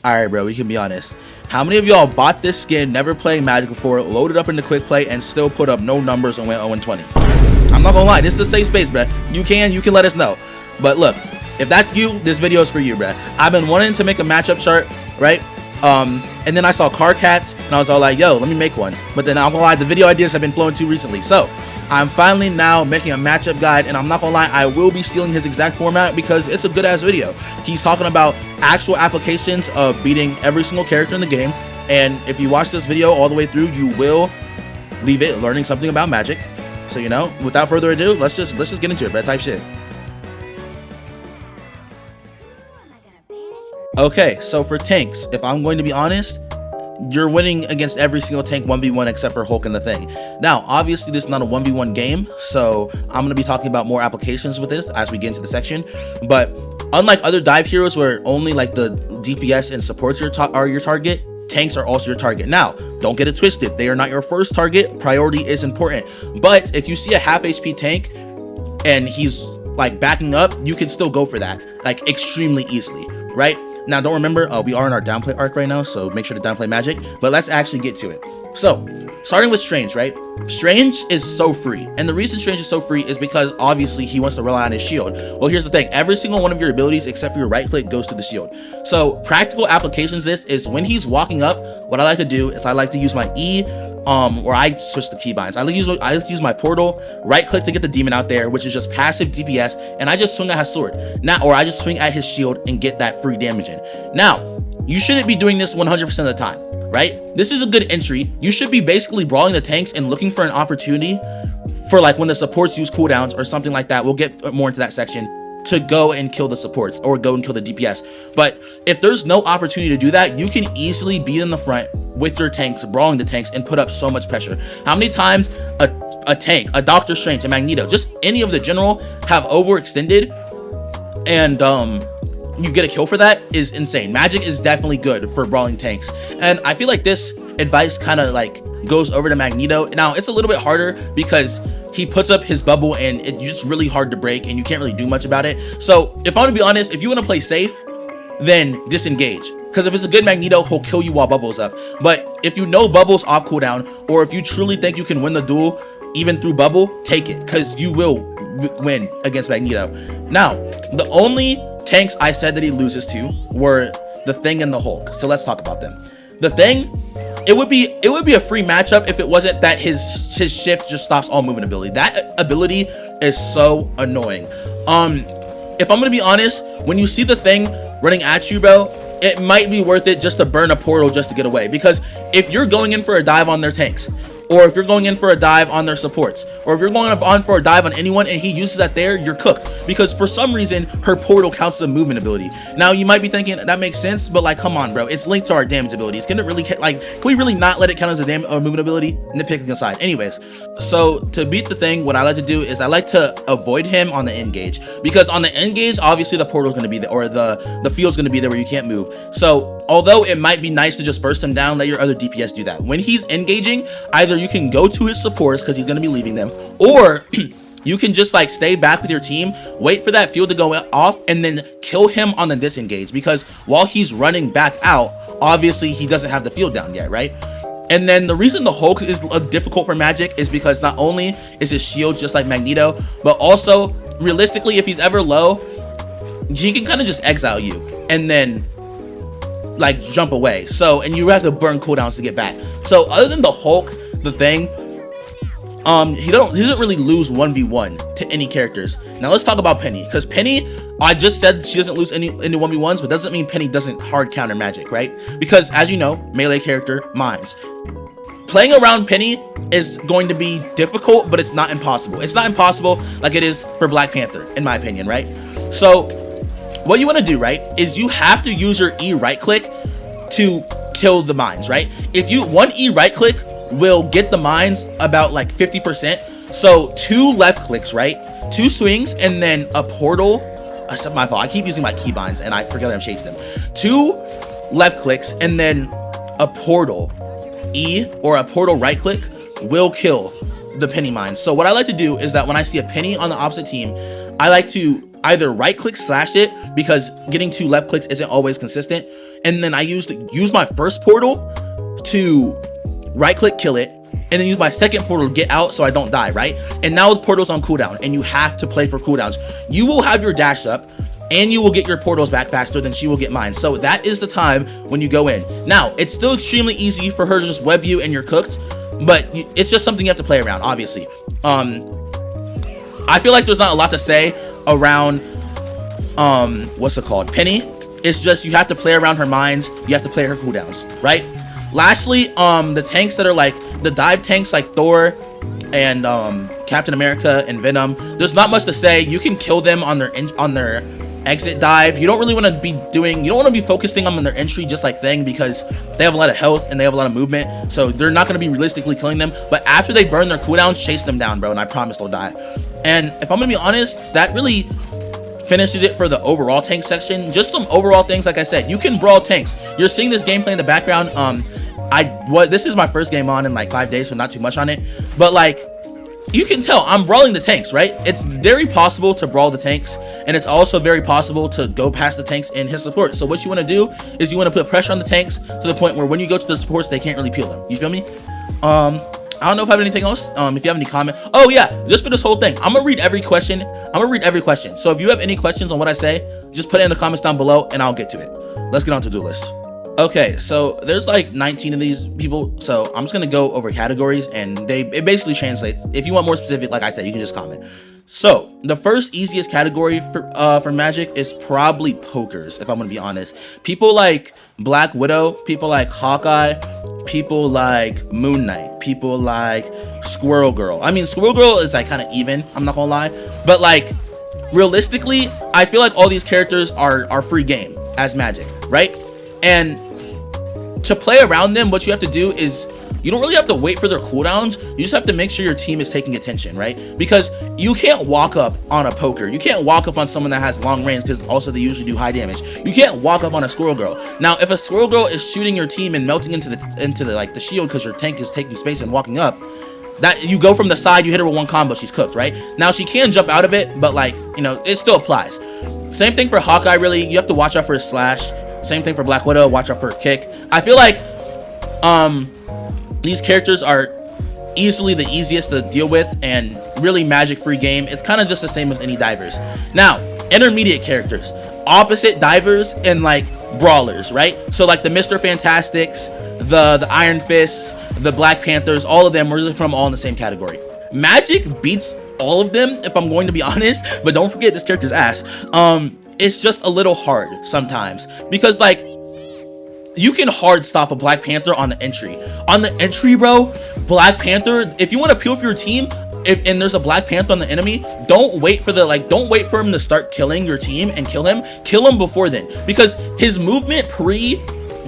Alright, bro, we can be honest. How many of y'all bought this skin, never played Magic before, loaded up into quick play, and still put up no numbers and went 0-20? I'm not gonna lie, this is a safe space, bro. You can let us know. But look, if that's you, this video is for you, bro. I've been wanting to make a matchup chart, right? And then I saw car cats, and I was all like, yo, let me make one. But then I'm gonna lie, the video ideas have been flowing too recently. So I'm finally now making a matchup guide, and I'm not gonna lie, I will be stealing his exact format because it's a good ass video. He's talking about actual applications of beating every single character in the game, and if you watch this video all the way through, you will leave it learning something about Magic. So, you know, without further ado, let's just get into it, bro. Type shit. Okay, so for tanks, if I'm going to be honest, you're winning against every single tank 1v1 except for Hulk and the Thing. Now, obviously, this is not a 1v1 game, so I'm going to be talking about more applications with this as we get into the section. But unlike other dive heroes where only like the DPS and supports are your target, tanks are also your target. Now, don't get it twisted. They are not your first target. Priority is important. But if you see a half HP tank and he's like backing up, you can still go for that like extremely easily, right? Now, don't remember, we are in our downplay arc right now, so make sure to downplay Magic, but let's actually get to it. So, starting with Strange, right? Strange is so free, and the reason Strange is so free is because, obviously, he wants to rely on his shield. Well, here's the thing. Every single one of your abilities, except for your right click, goes to the shield. So, practical applications this is when he's walking up, what I like to do is I like to use my E, or I switch the keybinds. I like to use my portal, right click to get the demon out there, which is just passive DPS, and I just swing at his sword. Now, or I just swing at his shield and get that free damage in. Now, you shouldn't be doing this 100% of the time, right? This is a good entry. You should be basically brawling the tanks and looking for an opportunity for like when the supports use cooldowns or something like that. We'll get more into that section, to go and kill the supports or go and kill the DPS. But if there's no opportunity to do that, you can easily be in the front with your tanks, brawling the tanks, and put up so much pressure. How many times a tank, a Doctor Strange, a Magneto, just any of the general have overextended and you get a kill for that is insane. Magic is definitely good for brawling tanks, and I feel like this advice kind of like goes over to Magneto. Now, it's a little bit harder because he puts up his bubble and it's just really hard to break and you can't really do much about it. So if I want to be honest, if you want to play safe, then disengage, because if it's a good Magneto, he'll kill you while bubbles up. But if you know bubbles off cooldown, or if you truly think you can win the duel even through bubble, take it, because you will win against Magneto. Now, the only tanks I said that he loses to were the Thing and the Hulk, so let's talk about them. The Thing, it would be a free matchup if it wasn't that his shift just stops all movement ability. That ability is so annoying. If I'm gonna be honest, when you see the Thing running at you, bro, it might be worth it just to burn a portal just to get away, because if you're going in for a dive on their tanks, or if you're going in for a dive on their supports, or if you're going on for a dive on anyone and he uses that there, you're cooked, because for some reason her portal counts as a movement ability. Now, you might be thinking that makes sense, but like, come on, bro, it's linked to our damage abilities. Can it really, like, can we really not let it count as a movement ability? Nitpicking aside. Anyways, so to beat the Thing, what I like to do is I like to avoid him on the engage, because on the engage, obviously the portal's going to be there, or the field's going to be there where you can't move. So although it might be nice to just burst him down, let your other DPS do that. When he's engaging, either you can go to his supports because he's going to be leaving them, or you can just like stay back with your team, wait for that field to go off, and then kill him on the disengage, because while he's running back out, obviously he doesn't have the field down yet, right? And then the reason the Hulk is difficult for Magic is because not only is his shield just like Magneto, but also realistically, if he's ever low, he can kind of just exile you and then like jump away. So, and you have to burn cooldowns to get back. So other than the Hulk, the Thing, he doesn't really lose 1v1 to any characters. Now let's talk about Penny, because Penny, I just said she doesn't lose any 1v1s, but doesn't mean Penny doesn't hard counter Magic, right? Because as you know, melee character, mines. Playing around Penny is going to be difficult, but it's not impossible. It's not impossible like it is for Black Panther, in my opinion, right? So what you want to do, right, is you have to use your E right click to kill the mines, right? If you one E right click will get the mines about like 50%. So 2 left clicks, right? 2 swings, and then a portal. That's my fault. I keep using my keybinds and I forget I've changed them. 2 left clicks and then a portal E or a portal right click will kill the Penny mines. So what I like to do is that when I see a Penny on the opposite team, I like to either right click slash it, because getting 2 left clicks isn't always consistent, and then I use my first portal to right click kill it, and then use my second portal to get out so I don't die, right? And now the portal's on cooldown, and you have to play for cooldowns. You will have your dash up, and you will get your portals back faster than she will get mine. So that is the time when you go in. Now, it's still extremely easy for her to just web you and you're cooked, but it's just something you have to play around, obviously. I feel like there's not a lot to say around, what's it called? Penny. It's just you have to play around her mines, you have to play her cooldowns, right? Lastly, the tanks that are like the dive tanks like Thor and Captain America and Venom, there's not much to say. You can kill them on their exit dive. You don't really want to be focusing on their entry just like Thing, because they have a lot of health and they have a lot of movement, so they're not going to be realistically killing them. But after they burn their cooldowns, chase them down, bro, and I promise they'll die. And if I'm gonna be honest, that really finishes it for the overall tank section. Just some overall things, like I said, you can brawl tanks. You're seeing this gameplay in the background. This is my first game on in like 5 days, so not too much on it, but like you can tell I'm brawling the tanks, right? It's very possible to brawl the tanks, and it's also very possible to go past the tanks and hit support. So what you want to do is you want to put pressure on the tanks to the point where when you go to the supports, they can't really peel them. You feel me? I don't know if I have anything else. If you have any comment, oh yeah, just for this whole thing, I'm gonna read every question. So if you have any questions on what I say, just put it in the comments down below and I'll get to it. Let's get on to-do list. Okay, so there's like 19 of these people, so I'm just gonna go over categories, and it basically translates. If you want more specific, like I said, you can just comment. So the first easiest category for Magik is probably pokers, if I'm gonna be honest. People like Black Widow, people like Hawkeye, people like Moon Knight, people like Squirrel Girl. I mean, Squirrel Girl is like kind of even, I'm not gonna lie, but like realistically, I feel like all these characters are free game as Magik, right? And to play around them, what you have to do is you don't really have to wait for their cooldowns. You just have to make sure your team is taking attention, right? Because you can't walk up on a poker. You can't walk up on someone that has long range, because also they usually do high damage. You can't walk up on a Squirrel Girl. Now, if a Squirrel Girl is shooting your team and melting into the shield because your tank is taking space and walking up, that you go from the side, you hit her with one combo, she's cooked, right? Now she can jump out of it, but like, you know, it still applies. Same thing for Hawkeye, really. You have to watch out for his slash. Same thing for Black Widow, watch out for her kick. I feel like these characters are easily the easiest to deal with, and really Magik free game. It's kind of just the same as any divers. Now, intermediate characters, opposite divers and like brawlers, right? So like the mrfantastics, the ironfists, the black panthers, all of them, we're just from all in the same category. Magik beats all of them, if I'm going to be honest, but don't forget this character's ass. It's just a little hard sometimes, because like you can hard stop a Black Panther on the entry. On the entry, bro, Black Panther, if you want to peel for your team, and there's a Black Panther on the enemy, don't wait for him to start killing your team and kill him before then, because his movement pre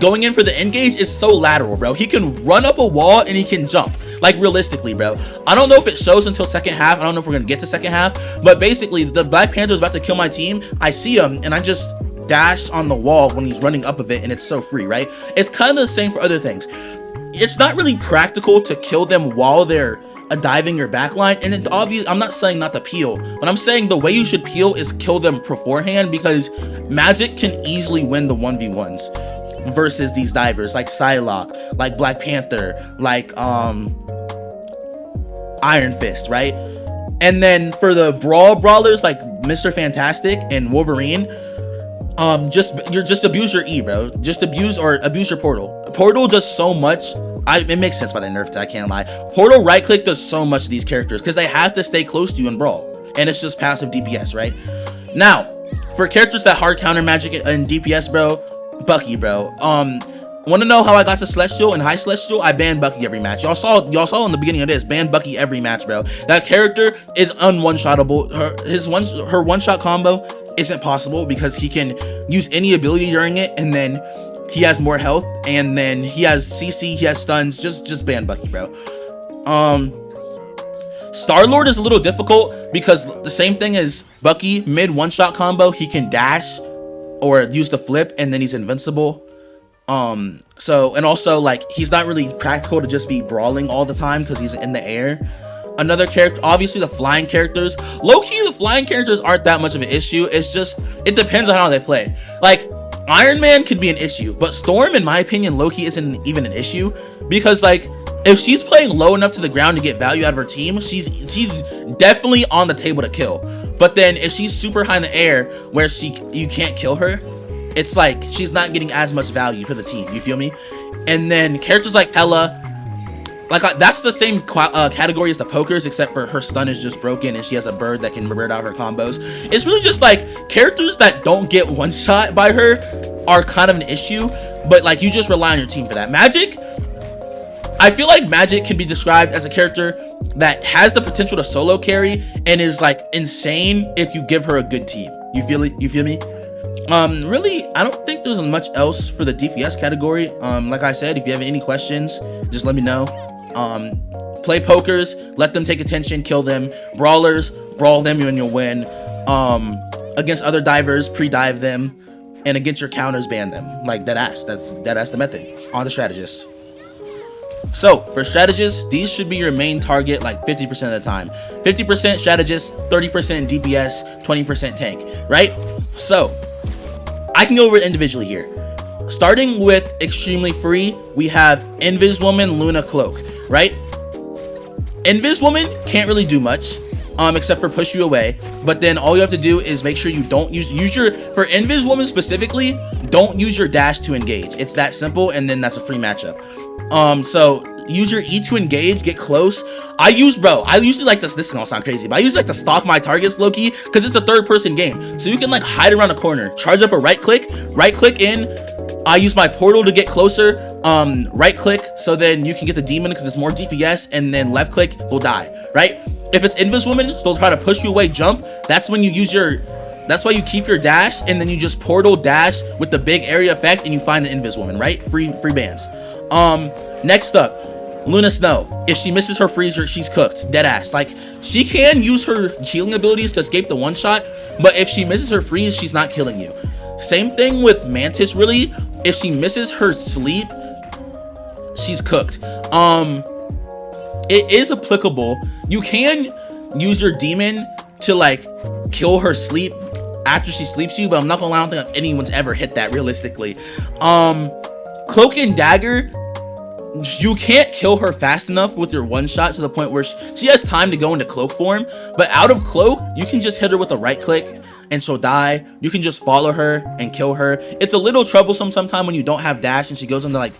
going in for the engage is so lateral, bro. He can run up a wall and he can jump. Like realistically, bro, I don't know if it shows until second half. I don't know if we're gonna get to second half, but basically the Black Panther is about to kill my team. I see him and I just dash on the wall when he's running up of it, and it's so free, right? It's kind of the same for other things. It's not really practical to kill them while they're diving your backline, and it's obvious. I'm not saying not to peel, but I'm saying the way you should peel is kill them beforehand, because Magik can easily win the 1v1s versus these divers like Psylocke, like Black Panther, like Iron Fist, right? And then for the brawlers like mrfantastic and Wolverine, just abuse your E, bro. Just abuse your portal. Portal does so much. It makes sense by the nerf, I can't lie. Portal right click does so much to these characters because they have to stay close to you and brawl, and it's just passive DPS, right? Now, for characters that hard counter Magik and DPS, bro, Bucky, bro. Want to know how I got to Celestial and High Celestial? I banned Bucky every match. Y'all saw in the beginning of this, ban Bucky every match, bro. That character is one-shottable. Her one-shot combo isn't possible because he can use any ability during it, and then he has more health, and then he has CC, he has stuns. Just ban Bucky, bro. Star-Lord is a little difficult because the same thing as Bucky, mid one-shot combo, he can dash or use the flip, and then he's invincible. So, and also like he's not really practical to just be brawling all the time because he's in the air. Another character, obviously the flying characters. Low-key, the flying characters aren't that much of an issue. It's just, it depends on how they play. Like, Iron Man could be an issue, but Storm, in my opinion, low-key isn't even an issue, because like, if she's playing low enough to the ground to get value out of her team, she's definitely on the table to kill. But then if she's super high in the air where you can't kill her, it's like she's not getting as much value for the team. You feel me? And then characters like Hela, like that's the same category as the pokers, except for her stun is just broken and she has a bird that can bird out her combos. It's really just like characters that don't get one shot by her are kind of an issue, but like you just rely on your team for that. Magik, I feel like Magik can be described as a character that has the potential to solo carry and is like insane if you give her a good team. You feel it? You feel me? Really, I don't think there's much else for the DPS category. Like I said, if you have any questions, just let me know. Play pokers, let them take attention, kill them. Brawlers, brawl them and you'll win. Against other divers, pre-dive them. And against your counters, ban them. Like deadass. That's the method on the strategist. So for strategists, these should be your main target like 50% of the time. 50% strategist, 30% DPS, 20% tank, right? So I can go over it individually here. Starting with extremely free, we have Invis Woman, Luna, Cloak, right? Invis Woman can't really do much, except for push you away. But then all you have to do is make sure you don't use your, for Invis Woman specifically, don't use your dash to engage. It's that simple, and then that's a free matchup. So use your E to engage, get close. I usually like this is gonna sound crazy, but I usually like to stalk my targets low-key, because it's a third-person game. So you can like hide around a corner, charge up a right click in. I use my portal to get closer, right click, so then you can get the demon because it's more DPS, and then left click will die, right? If it's Invis Woman, they'll try to push you away, jump. That's when you use your, that's why you keep your dash, and then you just portal dash with the big area effect, and you find the Invis Woman, right? Free bans. Next up, Luna Snow. If she misses her freezer, she's cooked. Deadass. Like, she can use her healing abilities to escape the one shot, but if she misses her freeze, she's not killing you. Same thing with Mantis, really. If she misses her sleep, she's cooked. It is applicable. You can use your demon to like kill her sleep after she sleeps you, but I'm not gonna lie, I don't think anyone's ever hit that realistically. Cloak and Dagger, you can't kill her fast enough with your one shot to the point where she has time to go into cloak form, but out of cloak, you can just hit her with a right click and she'll die. You can just follow her and kill her. It's a little troublesome sometimes when you don't have dash and she goes into like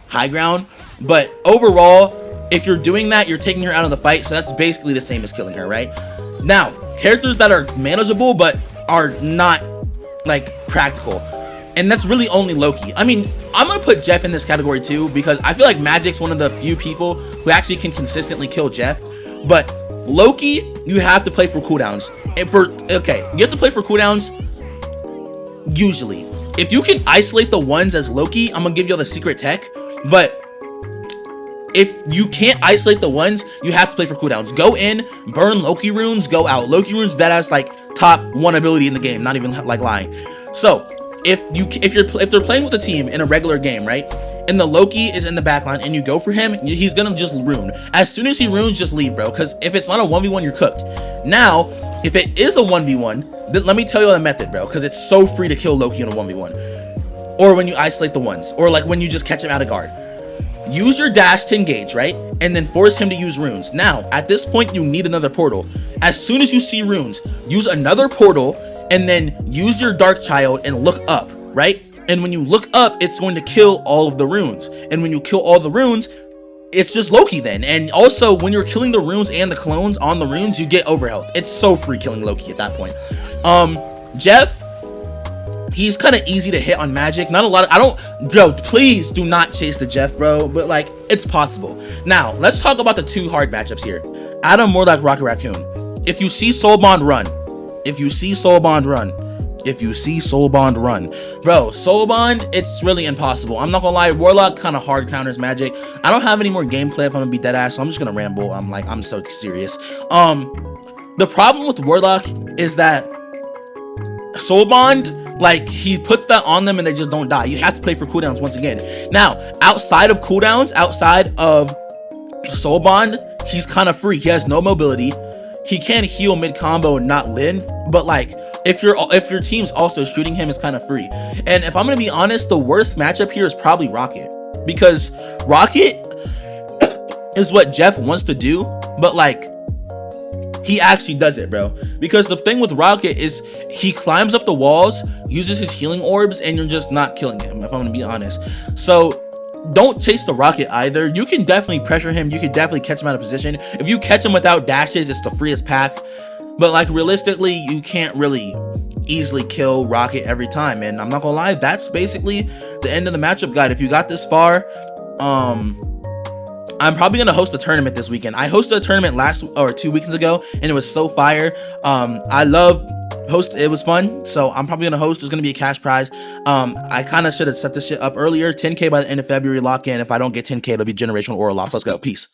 high ground, but overall, if you're doing that, you're taking her out of the fight, so that's basically the same as killing her, right? Now, characters that are manageable but are not like practical, and that's really only Loki. I mean, I'm gonna put Jeff in this category too, because I feel like Magik's one of the few people who actually can consistently kill Jeff. But Loki, you have to play for cooldowns. And you have to play for cooldowns usually. If you can isolate the ones as Loki, I'm gonna give you all the secret tech. But if you can't isolate the ones, you have to play for cooldowns. Go in, burn Loki runes, go out. Loki runes, that has like top 1 ability in the game, not even like lying. So if they're playing with a team in a regular game, right, and the Loki is in the backline and you go for him, he's gonna just rune. As soon as he runes, just leave, bro, because if it's not a 1v1, you're cooked. Now, if it is a 1v1, then let me tell you the method, bro, because it's so free to kill Loki in a 1v1. Or when you isolate the ones, or like when you just catch him out of guard. Use your dash to engage, right? And then force him to use runes. Now, at this point, you need another portal. As soon as you see runes, use another portal, and then use your Dark Child and look up, right? And when you look up, it's going to kill all of the runes. And when you kill all the runes, it's just Loki then. And also, when you're killing the runes and the clones on the runes, you get overhealth. It's so free killing Loki at that point. Jeff, he's kind of easy to hit on Magik. Not a lot of, bro, please do not chase the Jeff, bro, but like, it's possible. Now, let's talk about the 2 hard matchups here. Adam, Mordok, Rocket Raccoon. If you see Soul Bond, run. If you see Soul Bond, run. If you see Soul Bond, run. Bro, Soul Bond, it's really impossible. I'm not gonna lie, Warlock kind of hard counters Magik. I don't have any more gameplay if I'm gonna be dead ass, so I'm just gonna ramble. I'm so serious. The problem with Warlock is that Soul Bond, like, he puts that on them and they just don't die. You have to play for cooldowns once again. Now, outside of cooldowns, outside of Soul Bond, he's kind of free. He has no mobility. He can heal mid combo and not live, but like if your team's also shooting him, it's kind of free. And if I'm gonna be honest, the worst matchup here is probably Rocket, because Rocket is what Jeff wants to do, but like he actually does it, bro. Because the thing with Rocket is he climbs up the walls, uses his healing orbs, and you're just not killing him, if I'm gonna be honest. So don't chase the Rocket either. You can definitely pressure him. You can definitely catch him out of position. If you catch him without dashes, it's the freest pack. But like realistically, you can't really easily kill Rocket every time. And I'm not gonna lie, that's basically the end of the matchup guide. If you got this far, I'm probably gonna host a tournament this weekend. I hosted a tournament 2 weekends ago, and it was so fire. I love host. It was fun, so I'm probably gonna host. There's gonna be a cash prize. I kind of should have set this shit up earlier. 10K by the end of February, lock in. If I don't get 10K, it'll be generational aura loss. Let's go. Peace.